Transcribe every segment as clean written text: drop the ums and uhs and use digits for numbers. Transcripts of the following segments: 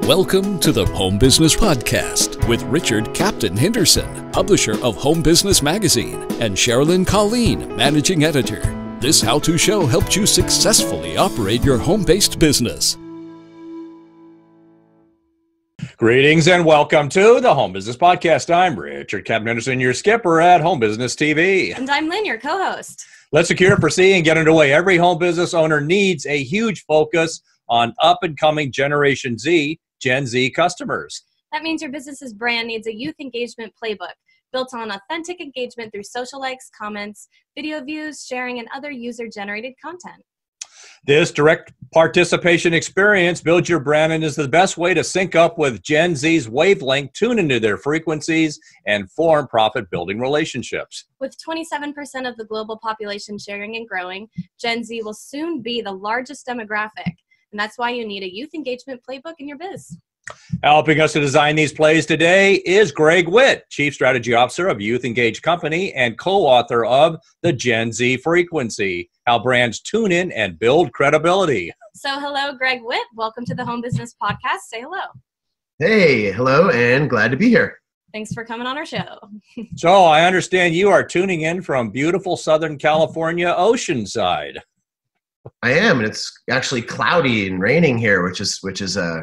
Welcome to the Home Business Podcast with Richard Captain Henderson, publisher of Home Business Magazine, and Sherilyn Colleen, managing editor. This how-to show helps you successfully operate your home-based business. Greetings and welcome to the Home Business Podcast. I'm Richard Captain Henderson, your skipper at Home Business TV. And I'm Lynn, your co-host. Let's secure, foresee, and get underway. Every home business owner needs a huge focus on up-and-coming Generation Z, Gen Z customers. That means your business's brand needs a youth engagement playbook built on authentic engagement through social likes, comments, video views, sharing, and other user-generated content. This direct participation experience builds your brand and is the best way to sync up with Gen Z's wavelength, tune into their frequencies, and form profit-building relationships. With 27% of the global population sharing and growing, Gen Z will soon be the largest demographic. And that's why you need a youth engagement playbook in your biz. Helping us to design these plays today is Greg Witt, Chief Strategy Officer of Youth Engaged Company and co-author of The Gen Z Frequency, How Brands Tune In and Build Credibility. So hello, Greg Witt. Welcome to the Home Business Podcast. Say hello. Hey, hello, and glad to be here. Thanks for coming on our show. So I understand you are tuning in from beautiful Southern California, Oceanside. I am, and it's actually cloudy and raining here, which is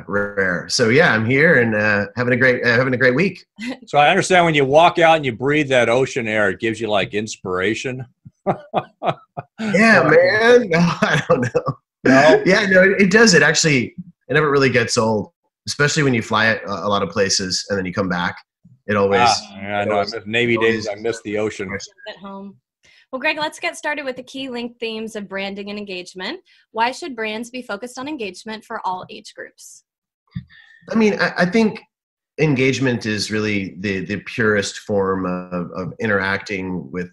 rare. So yeah, I'm here and having a great week. So I understand when you walk out and you breathe that ocean air, it gives you like inspiration. Yeah, man. No, I don't know. No? Yeah, no, it does. It never really gets old, especially when you fly it a lot of places and then you come back. It always. Yeah, I know. I miss Navy days. I miss the ocean. At home. Well, Greg, let's get started with the key linked themes of branding and engagement. Why should brands be focused on engagement for all age groups? I mean, I think engagement is really the purest form of interacting with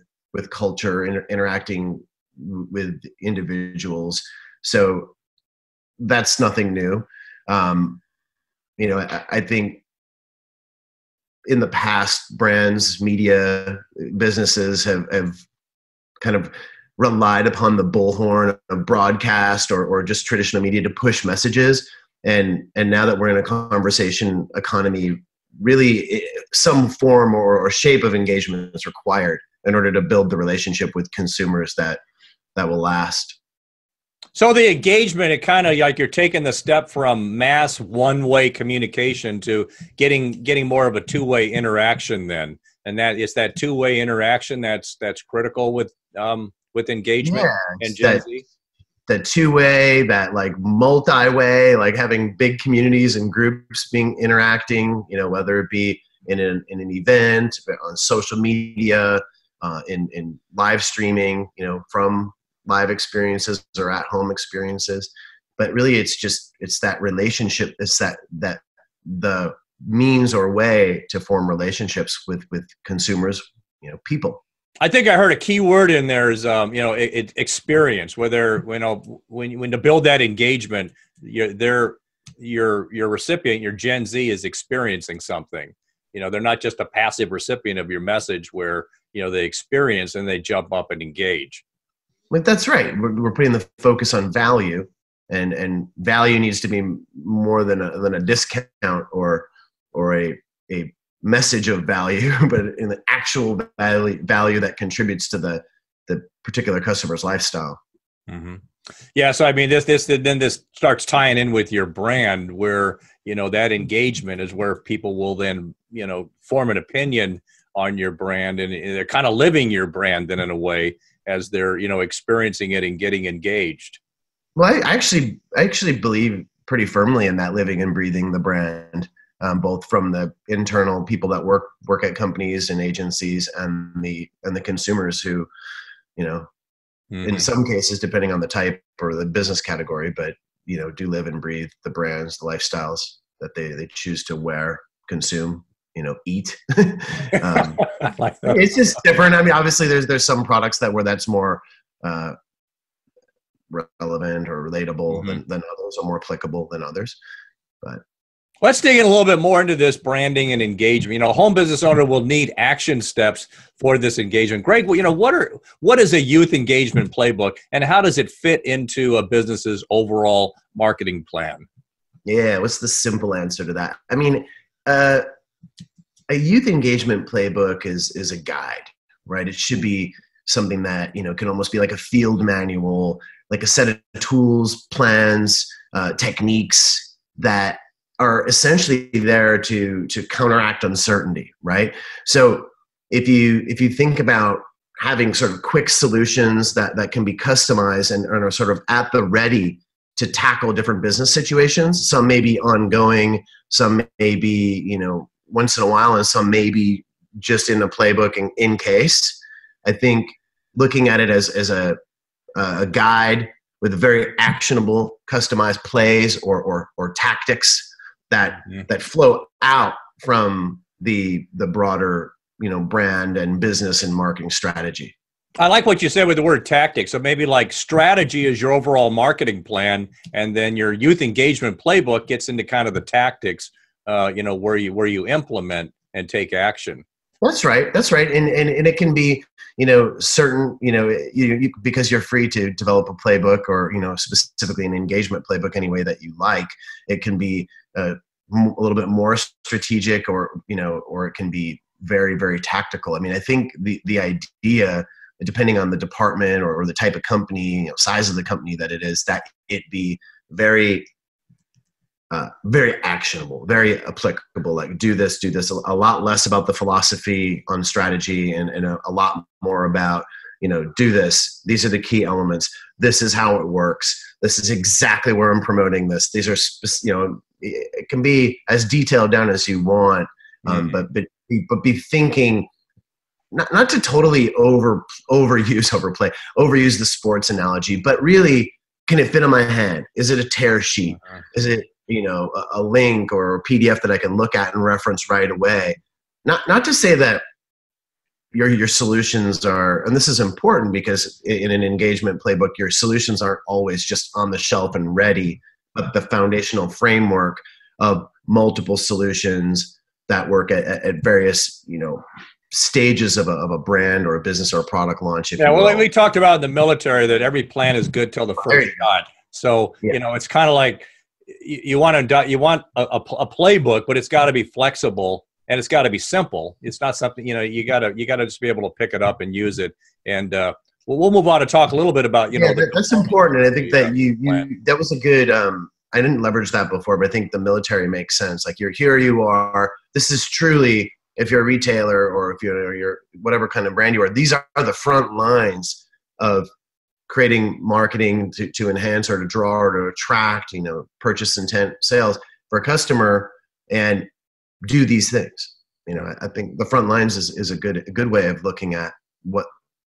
culture, interacting with individuals. So that's nothing new. I think in the past, brands, media, businesses have kind of relied upon the bullhorn of broadcast or just traditional media to push messages. And now that we're in a conversation economy, really some form or shape of engagement is required in order to build the relationship with consumers that will last. So the engagement, it kind of like you're taking the step from mass one-way communication to getting more of a two-way interaction then. And that is that two-way interaction that's critical with engagement and Gen Z. That two-way, that like multi-way, like having big communities and groups interacting, whether it be in an event, on social media, in live streaming, from live experiences or at-home experiences. But really it's that relationship, it's that the means or way to form relationships with consumers, people. I think I heard a key word in there is, experience. Whether when to build that engagement, your recipient, your Gen Z, is experiencing something. They're not just a passive recipient of your message where they experience and they jump up and engage. But that's right. We're putting the focus on value, and value needs to be more than a discount or a message of value, but in the actual value that contributes to the particular customer's lifestyle. Mm-hmm. Yeah. So, I mean, this starts tying in with your brand where, that engagement is where people will then, form an opinion on your brand, and they're kind of living your brand then in a way as they're, experiencing it and getting engaged. Well, I actually believe pretty firmly in that living and breathing the brand. Both from the internal people that work at companies and agencies and the consumers who, in some cases, depending on the type or the business category, but, do live and breathe the brands, the lifestyles that they choose to wear, consume, eat. I like that. It's just different. I mean, obviously there's some products where that's more relevant or relatable than others, or more applicable than others, but. Let's dig in a little bit more into this branding and engagement. A home business owner will need action steps for this engagement. Greg, what is a youth engagement playbook, and how does it fit into a business's overall marketing plan? Yeah, what's the simple answer to that? I mean, a youth engagement playbook is a guide, right? It should be something that, can almost be like a field manual, like a set of tools, plans, techniques that are essentially there to counteract uncertainty, right? So if you think about having sort of quick solutions that can be customized and are sort of at the ready to tackle different business situations, some may be ongoing, some may be, once in a while, and some may be just in the playbook in case. I think looking at it as a guide with very actionable, customized plays or tactics that flow out from the broader brand and business and marketing strategy. I like what you said with the word tactics. So maybe like strategy is your overall marketing plan, and then your youth engagement playbook gets into kind of the tactics, where you implement and take action. That's right. That's right. And it can be, certain, because you're free to develop a playbook or, specifically an engagement playbook any way that you like. It can be a little bit more strategic or it can be very, very tactical. I mean, I think the idea, depending on the department or the type of company, size of the company that it is, that it be very, very actionable, very applicable, like do this, a lot less about the philosophy on strategy and a lot more about, do this. These are the key elements. This is how it works. This is exactly where I'm promoting this. These are, it can be as detailed down as you want, but be thinking, not to totally overuse the sports analogy, but really, can it fit on my hand? Is it a tear sheet? Is it, a link or a PDF that I can look at and reference right away? Not to say that your solutions are, and this is important because in an engagement playbook, your solutions aren't always just on the shelf and ready, but the foundational framework of multiple solutions that work at various, stages of a brand or a business or a product launch. Well, we talked about in the military that every plan is good till the first shot. So, it's kind of like you want a playbook, but it's got to be flexible and it's got to be simple. It's not something, you got to just be able to pick it up and use it. And we'll move on to talk a little bit about, that's important. And I think that that was a good, I didn't leverage that before, but I think the military makes sense. Like you are, this is truly, if you're a retailer or if you're whatever kind of brand you are, these are the front lines of creating marketing to enhance or to draw or to attract, purchase intent sales for a customer and do these things. I think the front lines is a good way of looking at what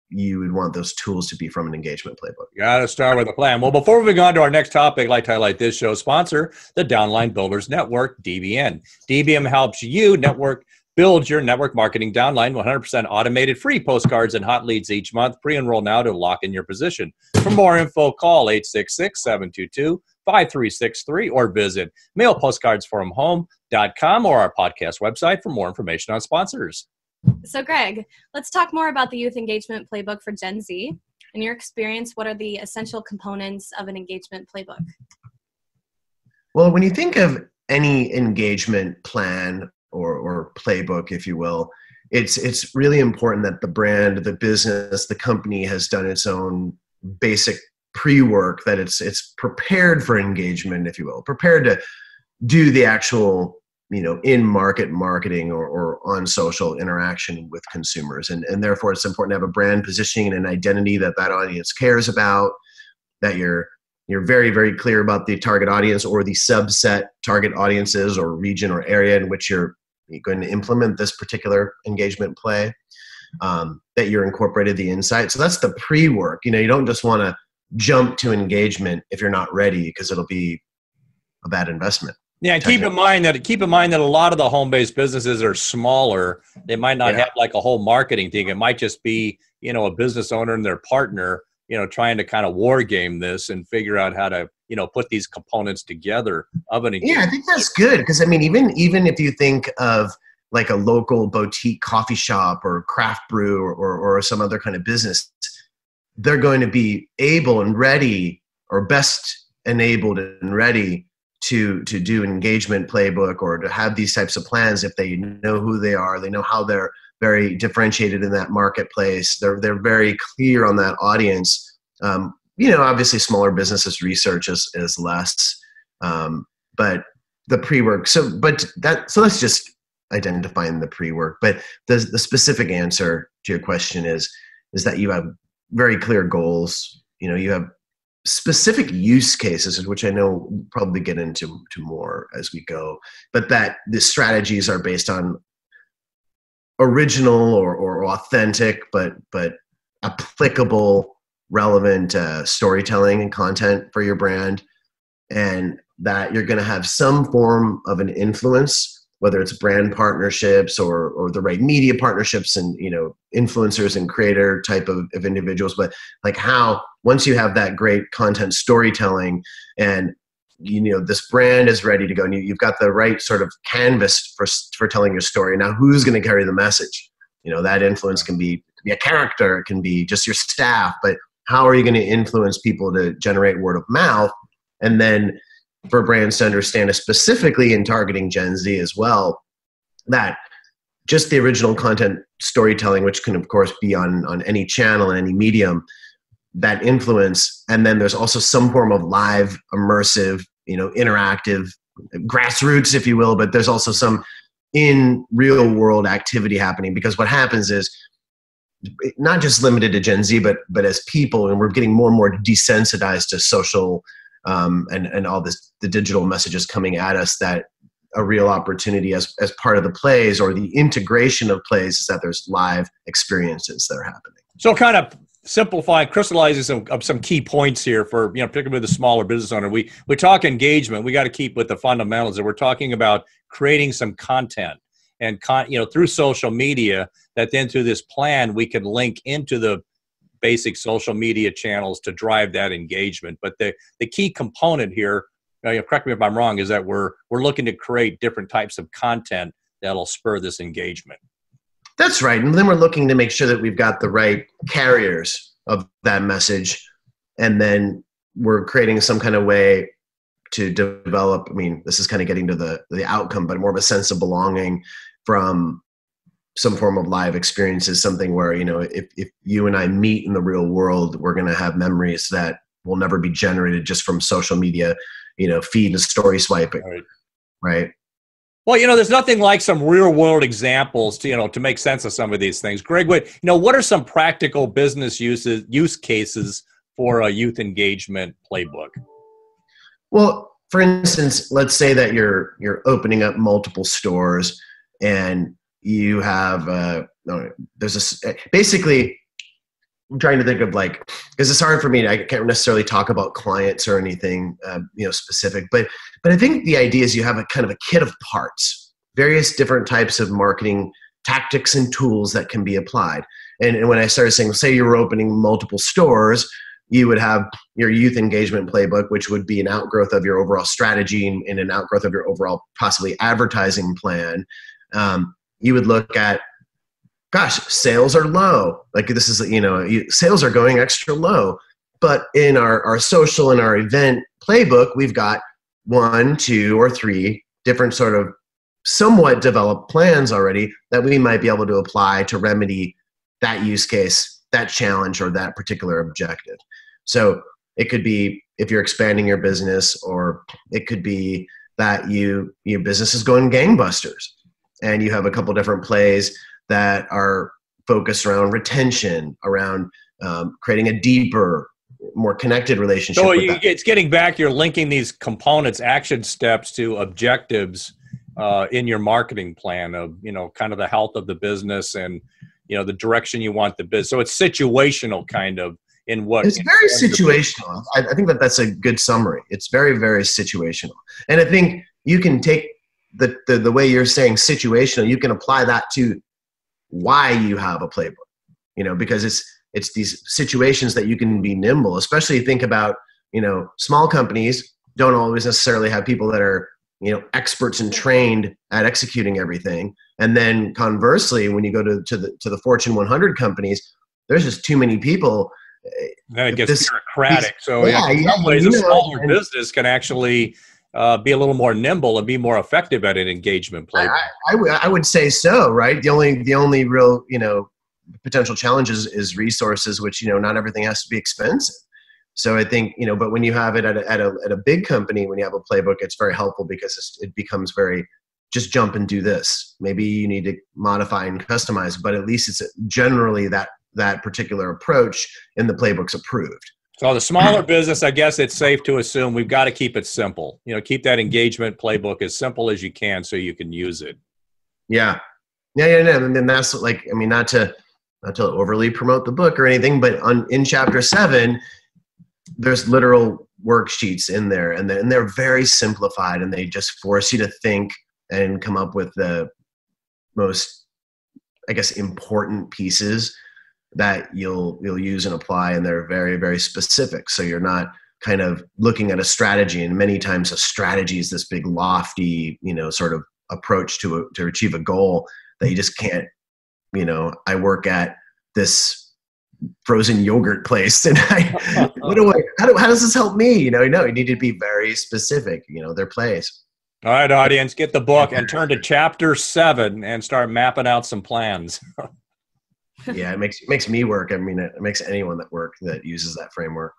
you would want those tools to be from an engagement playbook. You got to start with a plan. Well, before we go on to our next topic, I'd like to highlight this show's sponsor, the Downline Builders Network, DBN. DBM helps you build your network marketing downline, 100% automated, free postcards and hot leads each month. Pre-enroll now to lock in your position. For more info, call 866-722-5363 or visit mailpostcardsfromhome.com or our podcast website for more information on sponsors. So Greg, let's talk more about the Youth Engagement Playbook for Gen Z. In your experience, what are the essential components of an engagement playbook? Well, when you think of any engagement plan or playbook, if you will, it's really important that the brand, the business, the company has done its own basic pre-work, that it's prepared for engagement, if you will, prepared to do the actual, in-market marketing or on social interaction with consumers. And therefore, it's important to have a brand positioning and an identity that audience cares about, that you're very, very clear about the target audience or the subset target audiences or region or area in which you're going to implement this particular engagement play, that you're incorporated the insight. So that's the pre-work. You don't just want to jump to engagement if you're not ready, because it'll be a bad investment. Yeah, and keep in mind that a lot of the home-based businesses are smaller. They might not have like a whole marketing thing. It might just be, a business owner and their partner, trying to kind of war game this and figure out how to, put these components together of an engagement. Yeah, I think that's good, because I mean, even if you think of like a local boutique coffee shop or craft brew or some other kind of business, they're going to be able and ready, or best enabled and ready to do an engagement playbook or to have these types of plans if they know who they are, they know how they're very differentiated in that marketplace, they're very clear on that audience. Obviously smaller businesses research is less, but the pre-work. So let's just identifying the pre-work. But the specific answer to your question is that you have very clear goals. You have specific use cases, which I know we'll probably get into more as we go, but that the strategies are based on original or authentic, but applicable, relevant storytelling and content for your brand, and that you're going to have some form of an influence, whether it's brand partnerships or the right media partnerships and influencers and creator type of individuals. But like how once you have that great content storytelling and this brand is ready to go and you've got the right sort of canvas for telling your story. Now, who's going to carry the message? That influence can be a character, it can be just your staff, but how are you going to influence people to generate word of mouth? And then for brands to understand, specifically in targeting Gen Z as well, that just the original content storytelling, which can of course be on any channel and any medium, that influence. And then there's also some form of live, immersive, interactive, grassroots, if you will, but there's also some in real world activity happening, because what happens is not just limited to Gen Z, but as people, and we're getting more and more desensitized to social and all this, the digital messages coming at us, that a real opportunity as part of the plays or the integration of plays is that there's live experiences that are happening. So kind of simplifying, crystallizing some key points here for, particularly with the smaller business owner. We talk engagement. We got to keep with the fundamentals, and we're talking about creating some content and through social media, that then through this plan we can link into the basic social media channels to drive that engagement. But the key component here, correct me if I'm wrong, is that we're looking to create different types of content that'll spur this engagement. That's right. And then we're looking to make sure that we've got the right carriers of that message. And then we're creating some kind of way to develop, this is kind of getting to the outcome, but more of a sense of belonging from some form of live experiences, something where, if you and I meet in the real world, we're going to have memories that will never be generated just from social media, feed and story swiping. Right. Well, there's nothing like some real world examples to make sense of some of these things. Greg, what are some practical business use cases for a youth engagement playbook? Well, for instance, let's say that you're opening up multiple stores and you have basically I'm trying to think of because it's hard for me. I can't necessarily talk about clients or anything, specific, but I think the idea is you have a kind of a kit of parts, various different types of marketing tactics and tools that can be applied. And when I started saying, say you're opening multiple stores, you would have your youth engagement playbook, which would be an outgrowth of your overall strategy and an outgrowth of your overall possibly advertising plan. You would look at, gosh, sales are low. This is, sales are going extra low. But in our social and our event playbook, we've got 1, 2, or 3 different sort of somewhat developed plans already that we might be able to apply to remedy that use case, that challenge, or that particular objective. So it could be if you're expanding your business, or it could be that your business is going gangbusters and you have a couple different plays that are focused around retention, around creating a deeper, more connected relationship. So it's getting back, you're linking these components, action steps to objectives in your marketing plan of, kind of the health of the business and, the direction you want the business. So it's situational kind of in what. It's very situational. I think that's a good summary. It's very, very situational. And I think you can take the way you're saying situational, you can apply that to why you have a playbook, because it's these situations that you can be nimble, especially think about, small companies don't always necessarily have people that are, experts and trained at executing everything. And then conversely, when you go to the Fortune 100 companies, there's just too many people. Then it gets bureaucratic. So in some ways, a smaller business can actually be a little more nimble and be more effective at an engagement playbook. I would say so, right? The only real, potential challenge is resources, which, not everything has to be expensive. So I think, but when you have it at a big company, when you have a playbook, it's very helpful because it becomes very, just jump and do this. Maybe you need to modify and customize, but at least it's generally that particular approach in the playbook's approved. So the smaller business, I guess it's safe to assume we've got to keep it simple. Keep that engagement playbook as simple as you can so you can use it. Yeah. And then that's not to overly promote the book or anything, but in chapter 7, there's literal worksheets in there, and they're very simplified, and they just force you to think and come up with the most, I guess, important pieces that you'll use and apply, and they're very, very specific. So you're not kind of looking at a strategy, and many times a strategy is this big lofty, sort of approach to achieve a goal that you just can't. I work at this frozen yogurt place, and how does this help me? No, you need to be very specific. Their place. All right, audience, get the book and turn to chapter 7 and start mapping out some plans. Yeah, it makes me work. I mean, it makes anyone that uses that framework.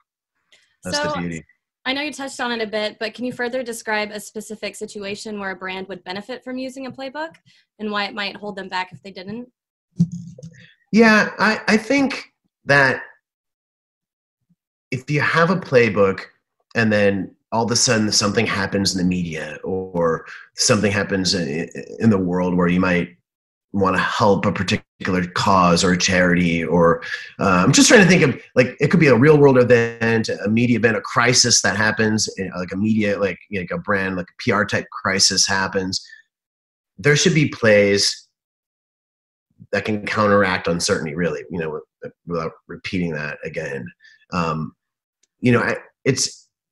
That's the beauty. I know you touched on it a bit, but can you further describe a specific situation where a brand would benefit from using a playbook and why it might hold them back if they didn't? Yeah, I think that if you have a playbook and then all of a sudden something happens in the media or something happens in the world where you might want to help a particular cause or a charity, or I'm just trying to think of, it could be a real world event, a media event, a crisis that happens, like a media, like a brand, like a PR type crisis happens. There should be plays that can counteract uncertainty, really, without repeating that again.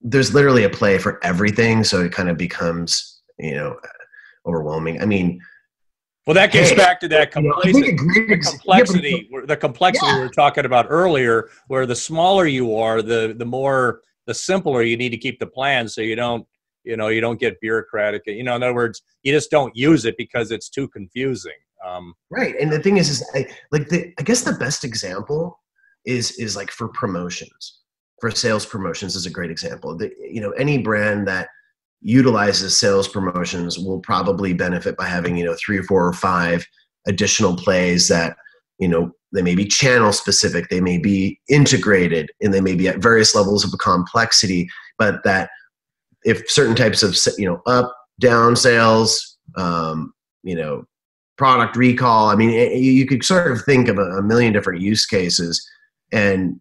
There's literally a play for everything. So it kind of becomes, overwhelming. I mean, well, that gets back to that complexity we were talking about earlier, where the smaller you are, the simpler you need to keep the plan, so you don't get bureaucratic. In other words, you just don't use it because it's too confusing. Right. And the thing is I guess the best example is like for promotions, for sales promotions is a great example. Any brand that utilizes sales promotions will probably benefit by having, 3 or 4 or 5 additional plays that, they may be channel specific, they may be integrated, and they may be at various levels of complexity, but that if certain types of, up, down sales, product recall, I mean, you could sort of think of a million different use cases and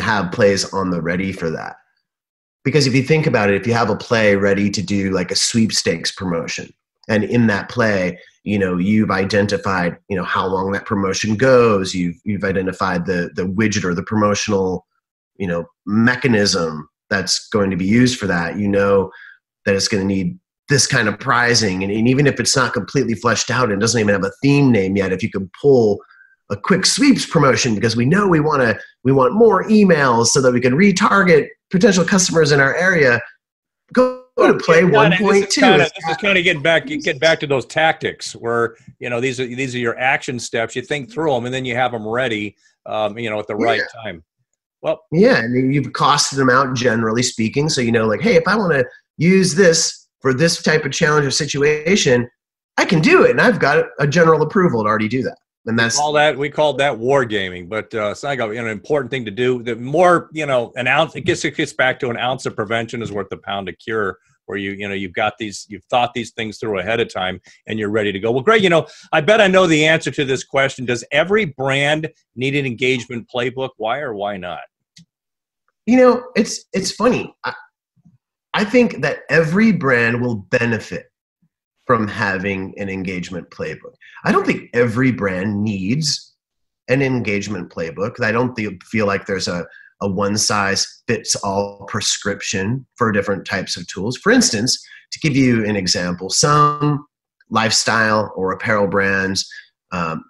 have plays on the ready for that. Because if you think about it, if you have a play ready to do like a sweepstakes promotion, and in that play, you've identified, how long that promotion goes, you've identified the widget or the promotional, mechanism that's going to be used for that, that it's going to need this kind of pricing. And even if it's not completely fleshed out and doesn't even have a theme name yet, if you could pull a quick sweeps promotion, because we know we want more emails so that we can retarget potential customers in our area, go to play 1.2. This is kind of get back to those tactics where, these are your action steps. You think through them and then you have them ready, at the right time. Well, yeah. And you've costed them out, generally speaking. So, hey, if I want to use this for this type of challenge or situation, I can do it. And I've got a general approval to already do that. And we called that wargaming, but it's like an important thing to do. The more, an ounce, it gets back to an ounce of prevention is worth a pound of cure, where you've thought these things through ahead of time and you're ready to go. Well, Greg, I bet I know the answer to this question. Does every brand need an engagement playbook? Why or why not? It's funny. I think that every brand will benefit from having an engagement playbook. I don't think every brand needs an engagement playbook. I don't feel like there's a one-size-fits-all prescription for different types of tools. For instance, to give you an example, some lifestyle or apparel brands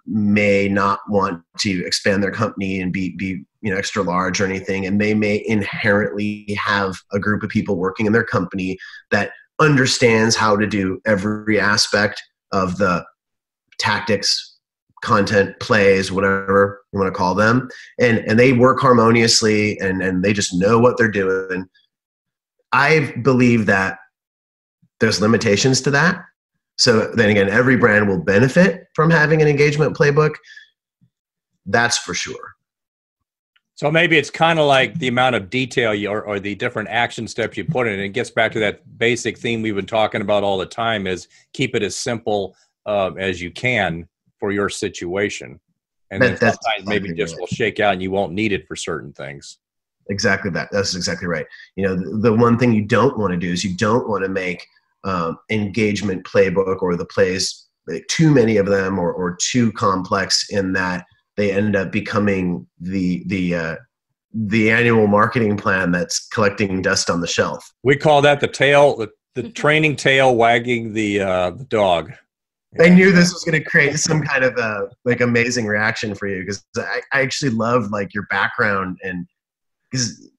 may not want to expand their company and be extra large or anything, and they may inherently have a group of people working in their company that understands how to do every aspect of the tactics, content, plays, whatever you want to call them, and they work harmoniously, and they just know what they're doing. I believe that there's limitations to that. So then again, every brand will benefit from having an engagement playbook. That's for sure. So maybe it's kind of like the amount of detail or the different action steps you put in. It gets back to that basic theme we've been talking about all the time, is keep it as simple as you can for your situation. And then sometimes maybe just will shake out and you won't need it for certain things. Exactly that. That's exactly right. The one thing you don't want to do is you don't want to make engagement playbook or the plays too many of them or too complex in that they end up becoming the annual marketing plan that's collecting dust on the shelf. We call that the training tail wagging the dog. I knew this was going to create some kind of amazing reaction for you, because I actually love your background, and because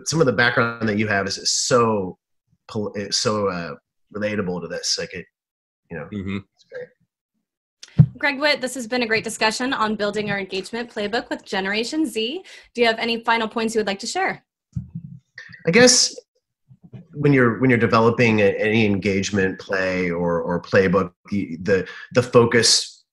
some of the background that you have is so relatable to this. Mm-hmm. It's great. Greg Witt, this has been a great discussion on building our engagement playbook with Generation Z. Do you have any final points you would like to share? I guess when you're developing any engagement play or playbook, the focus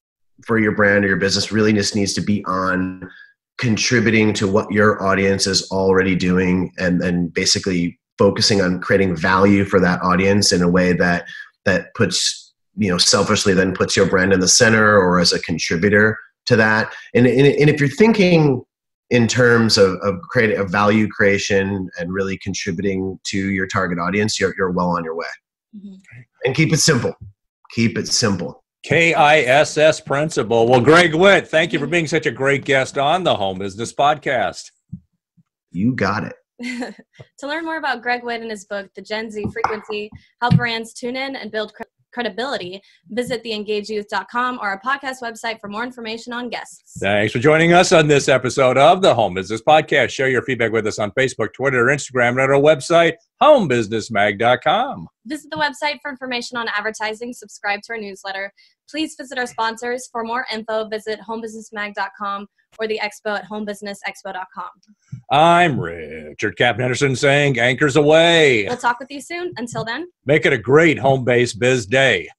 for your brand or your business really just needs to be on contributing to what your audience is already doing, and basically focusing on creating value for that audience in a way that puts, selfishly then puts your brand in the center or as a contributor to that. And if you're thinking in terms of creating a value creation and really contributing to your target audience, you're well on your way. Mm-hmm. And keep it simple. Keep it simple. KISS principle. Well, Greg Witt, thank you for being such a great guest on the Home Business Podcast. You got it. To learn more about Greg Witt and his book, The Gen Z Frequency, How Brands Tune In and Build Credibility, visit theengageyouth.com or our podcast website for more information on guests. Thanks for joining us on this episode of the Home Business Podcast. Share your feedback with us on Facebook, Twitter, or Instagram, and at our website, homebusinessmag.com. Visit the website for information on advertising. Subscribe to our newsletter. Please visit our sponsors. For more info, visit homebusinessmag.com or the expo at homebusinessexpo.com. I'm Richard Captain Henderson saying anchors away. We'll talk with you soon. Until then, make it a great home-based biz day.